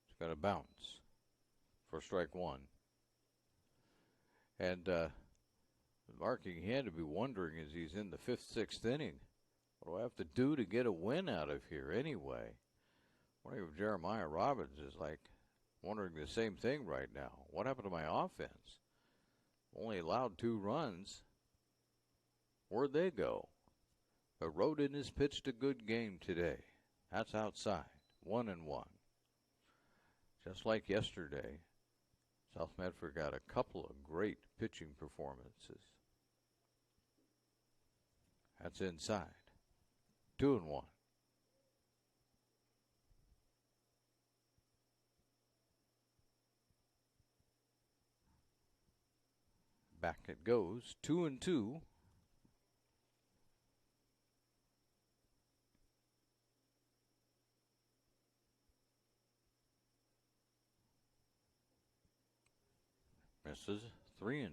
It's going to bounce for strike one. And the marking he had to be wondering as he's in the 5th, 6th inning, what do I have to do to get a win out of here anyway? Wondering if Jeremiah Robbins is like wondering the same thing right now. What happened to my offense? Only allowed 2 runs. Where'd they go? But Rodin has pitched a good game today. That's outside. 1-1. Just like yesterday, South Medford got a couple of great pitching performances. That's inside. 2-1. Back it goes. 2-2. Misses. 3-2.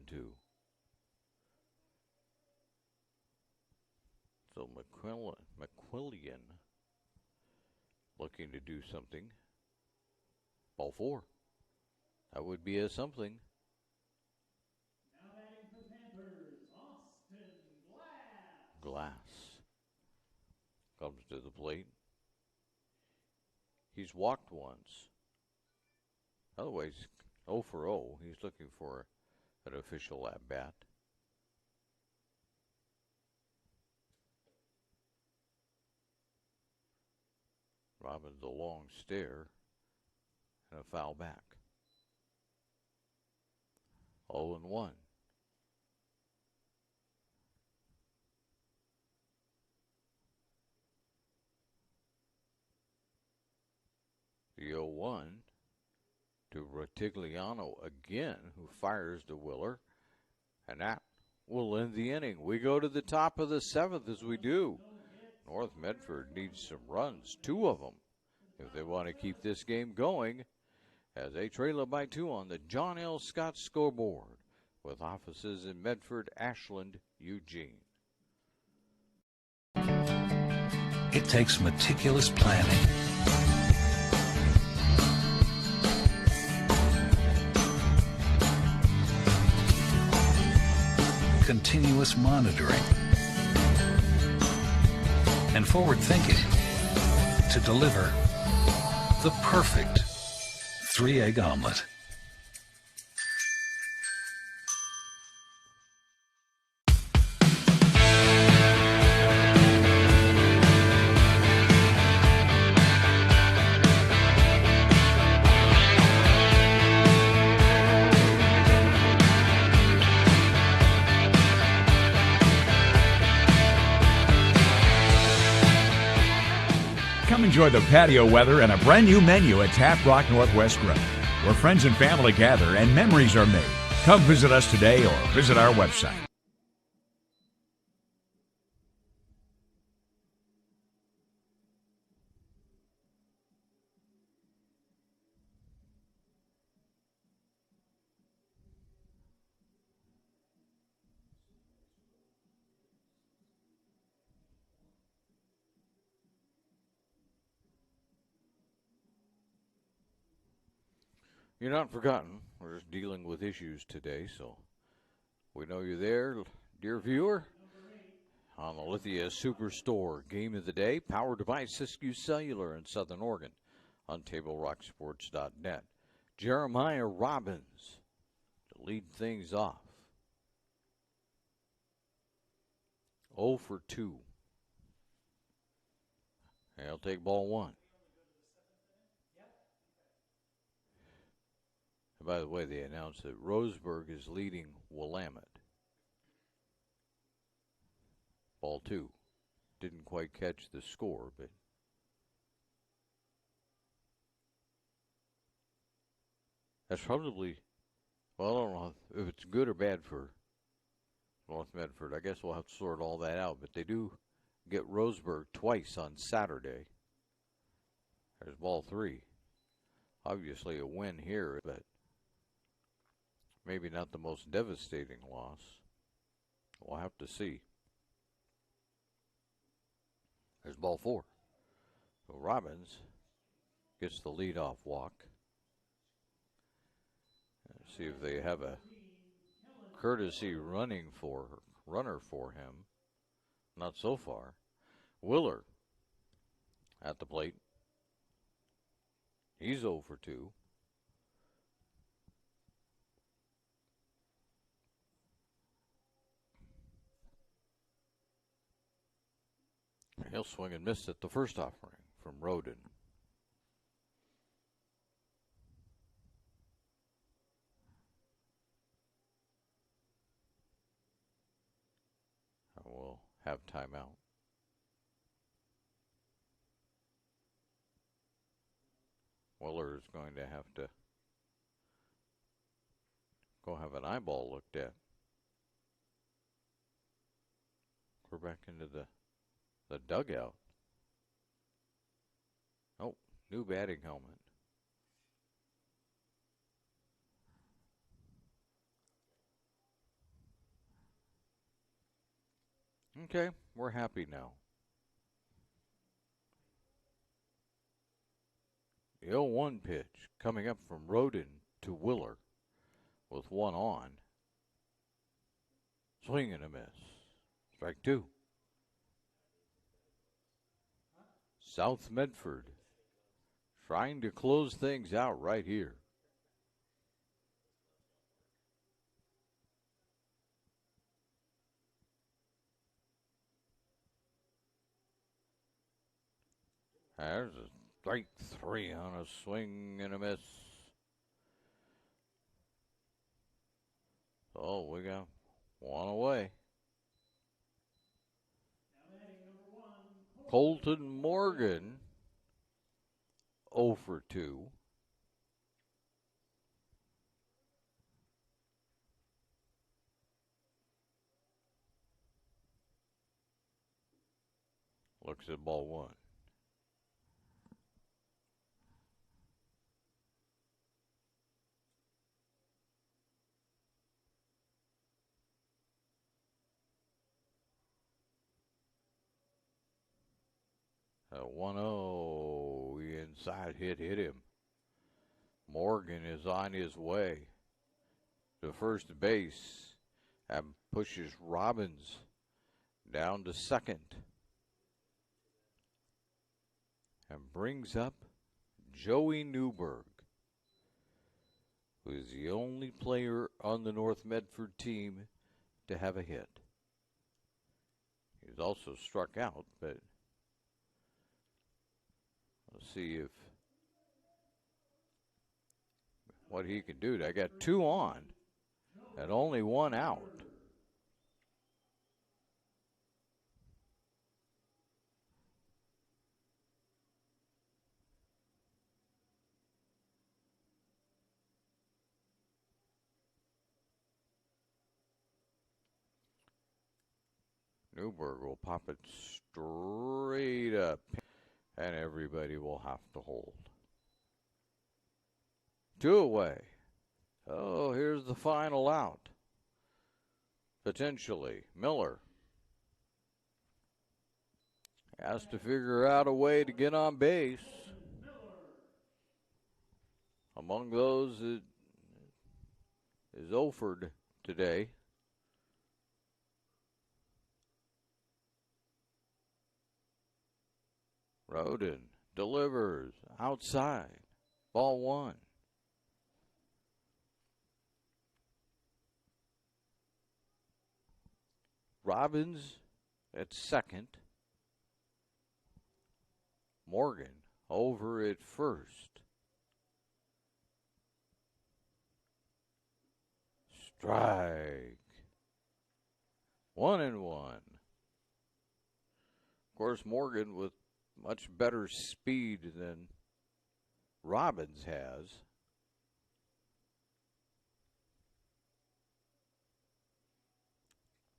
So McQuillian looking to do something. Ball 4. That would be a something. Now batting for Panthers, Austin Glass comes to the plate. He's walked once. Otherwise, 0 for 0. He's looking for an official at bat. Robbins a long stare and a foul back. 0-1. The 0-1 to Rutigliano again, who fires to Willer, and that will end the inning. We go to the top of the 7th as we do. North Medford needs some runs, 2 of them, if they want to keep this game going, as they trail by 2 on the John L. Scott scoreboard, with offices in Medford, Ashland, Eugene. It takes meticulous planning, continuous monitoring, and forward thinking to deliver the perfect 3-egg omelet. Come enjoy the patio weather and a brand new menu at Tap Rock Northwest Grill, where friends and family gather and memories are made. Come visit us today or visit our website. You're not forgotten. We're just dealing with issues today, so we know you're there, dear viewer. On the Lithia Superstore Game of the Day, powered by Siskiyou Cellular in Southern Oregon on TableRockSports.net. Jeremiah Robbins to lead things off. 0 for 2. And he'll take ball 1. And by the way, they announced that Roseburg is leading Willamette. Ball 2. Didn't quite catch the score, but that's probably, well, I don't know if it's good or bad for North Medford. I guess we'll have to sort all that out, but they do get Roseburg twice on Saturday. There's ball 3. Obviously a win here, but maybe not the most devastating loss. We'll have to see. There's ball 4. So Robbins gets the leadoff walk. Let's see if they have a courtesy runner for him. Not so far. Willer at the plate. He's 0 for 2. He'll swing and miss at the first offering from Roden. We'll have timeout. Willer is going to have to go have an eyeball looked at. We're back into the dugout. Oh, new batting helmet. Okay, we're happy now. The 0-1 pitch coming up from Roden to Willer with 1 on. Swing and a miss. Strike 2. South Medford trying to close things out right here. There's a strike 3 on a swing and a miss. So we got 1 away. Colton Morgan, 0 for 2. Looks at ball 1. A 1-0 inside hit him. Morgan is on his way to first base and pushes Robbins down to second and brings up Joey Newberg, who is the only player on the North Medford team to have a hit. He's also struck out, but let's see if what he can do. I got 2 on and only 1 out. Newberg will pop it straight up, and everybody will have to hold. 2 away. Oh, here's the final out. Potentially. Miller has to figure out a way to get on base. Among those is Oford today. Roden delivers outside. Ball 1. Robbins at second. Morgan over at first. Strike. 1-1. Of course, Morgan with much better speed than Robbins has.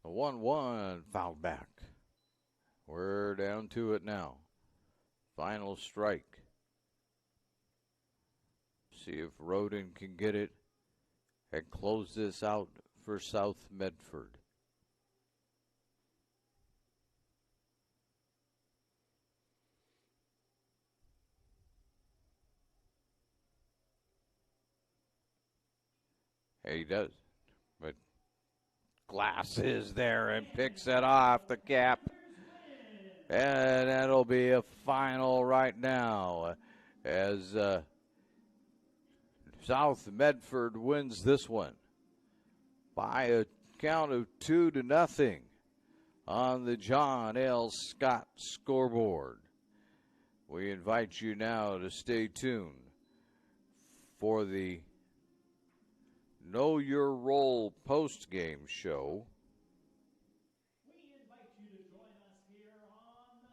The 1-1 fouled back. We're down to it now. Final strike. See if Roden can get it and close this out for South Medford. He does, but Glass is there and picks it off the cap. And that'll be a final right now as South Medford wins this one by a count of 2-0 on the John L. Scott scoreboard. We invite you now to stay tuned for the Know Your Role post-game show.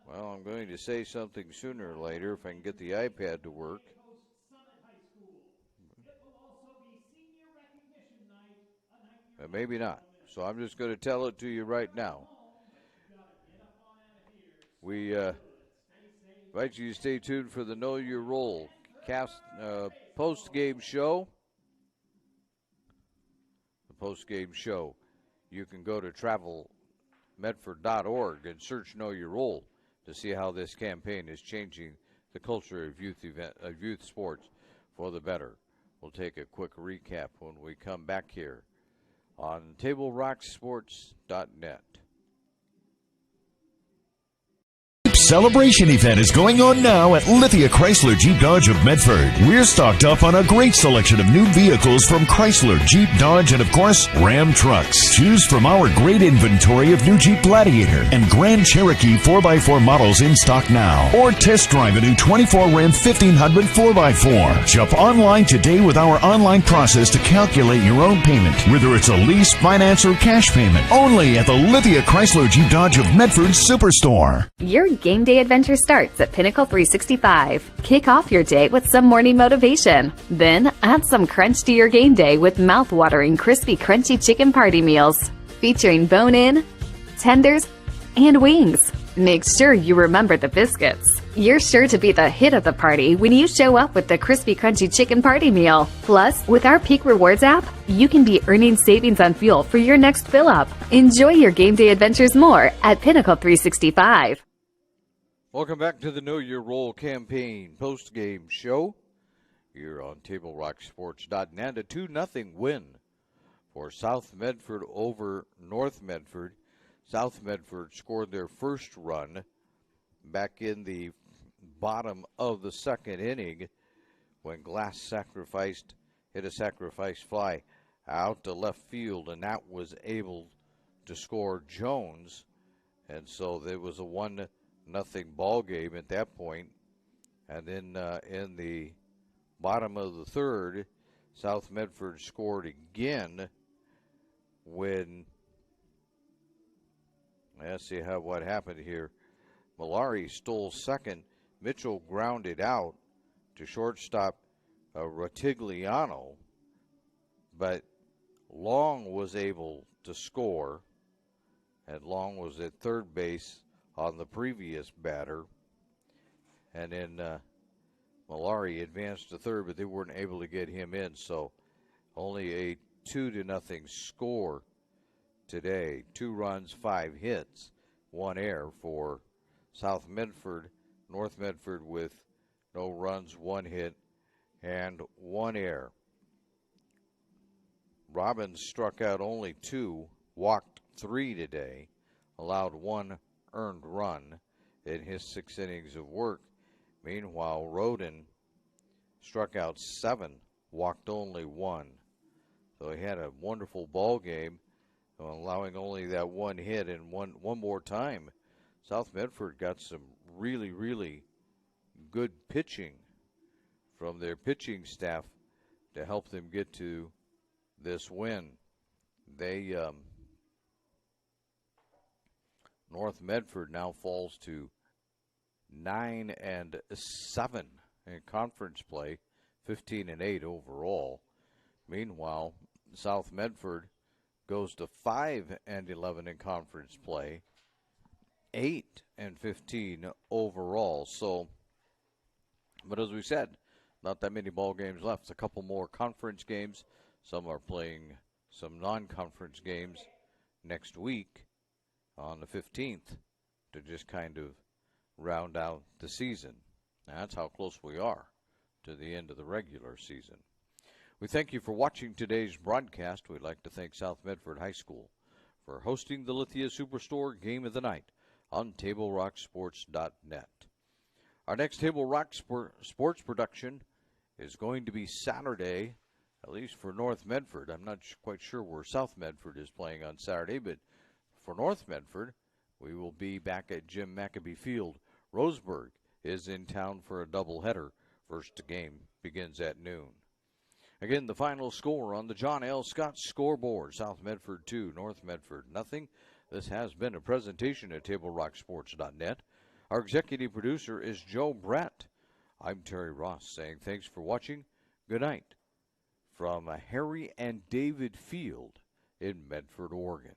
Well, I'm going to say something sooner or later if I can get the iPad to work. But maybe not. So I'm just going to tell it to you right now. We invite you to stay tuned for the Know Your Role post-game show. The post-game show. You can go to travelmedford.org and search Know Your Role to see how this campaign is changing the culture of youth sports for the better. We'll take a quick recap when we come back here on TableRockSports.net. Celebration event is going on now at Lithia Chrysler Jeep Dodge of Medford. We're stocked up on a great selection of new vehicles from Chrysler, Jeep, Dodge, and of course, Ram trucks. Choose from our great inventory of new Jeep Gladiator and Grand Cherokee 4x4 models in stock now. Or test drive a new 24 Ram 1500 4x4. Shop online today with our online process to calculate your own payment, whether it's a lease, finance, or cash payment. Only at the Lithia Chrysler Jeep Dodge of Medford Superstore. Your game day adventure starts at Pinnacle 365. Kick off your day with some morning motivation. Then add some crunch to your game day with mouth-watering crispy crunchy chicken party meals featuring bone-in, tenders, and wings. Make sure you remember the biscuits. You're sure to be the hit of the party when you show up with the crispy crunchy chicken party meal. Plus, with our Peak Rewards app, you can be earning savings on fuel for your next fill-up. Enjoy your game day adventures more at Pinnacle 365. Welcome back to the Know Your Role campaign post-game show here on TableRockSports.net. A 2-0 win for South Medford over North Medford. South Medford scored their first run back in the bottom of the second inning when Glass hit a sacrifice fly out to left field, and that was able to score Jones. And so there was a 1-0 ball game at that point. And then in the bottom of the third, South Medford scored again when, let's see what happened here. Malari stole second. Mitchell grounded out to shortstop Rotigliano, but Long was able to score, and Long was at third base on the previous batter. And then Malari advanced to third, but they weren't able to get him in, so only a 2-0 score today. 2 runs, 5 hits, 1 error for South Medford. North Medford with no runs, 1 hit, and 1 error. Robbins struck out only 2, walked 3 today, allowed 1 earned run in his 6 innings of work. Meanwhile, Roden struck out 7, walked only 1. So he had a wonderful ball game allowing only that one hit. And one more time, South Medford got some really, really good pitching from their pitching staff to help them get to this win. They North Medford now falls to 9-7 in conference play, 15-8 overall. Meanwhile, South Medford goes to 5-11 in conference play, 8-15 overall. So, but as we said, not that many ball games left. A couple more conference games. Some are playing some non-conference games next week on the 15th to just kind of round out the season. That's how close we are to the end of the regular season. We thank you for watching today's broadcast. We'd like to thank South Medford High School for hosting the Lithia Superstore Game of the Night on TableRockSports.net. Our next Table Rock Sports production is going to be Saturday, at least for North Medford. I'm not quite sure where South Medford is playing on Saturday, but for North Medford, we will be back at Jim Maccabee Field. Roseburg is in town for a doubleheader. First game begins at noon. Again, the final score on the John L. Scott scoreboard: South Medford 2, North Medford nothing. This has been a presentation at TableRockSports.net. Our executive producer is Joe Brett. I'm Terry Ross saying thanks for watching. Good night from Harry and David Field in Medford, Oregon.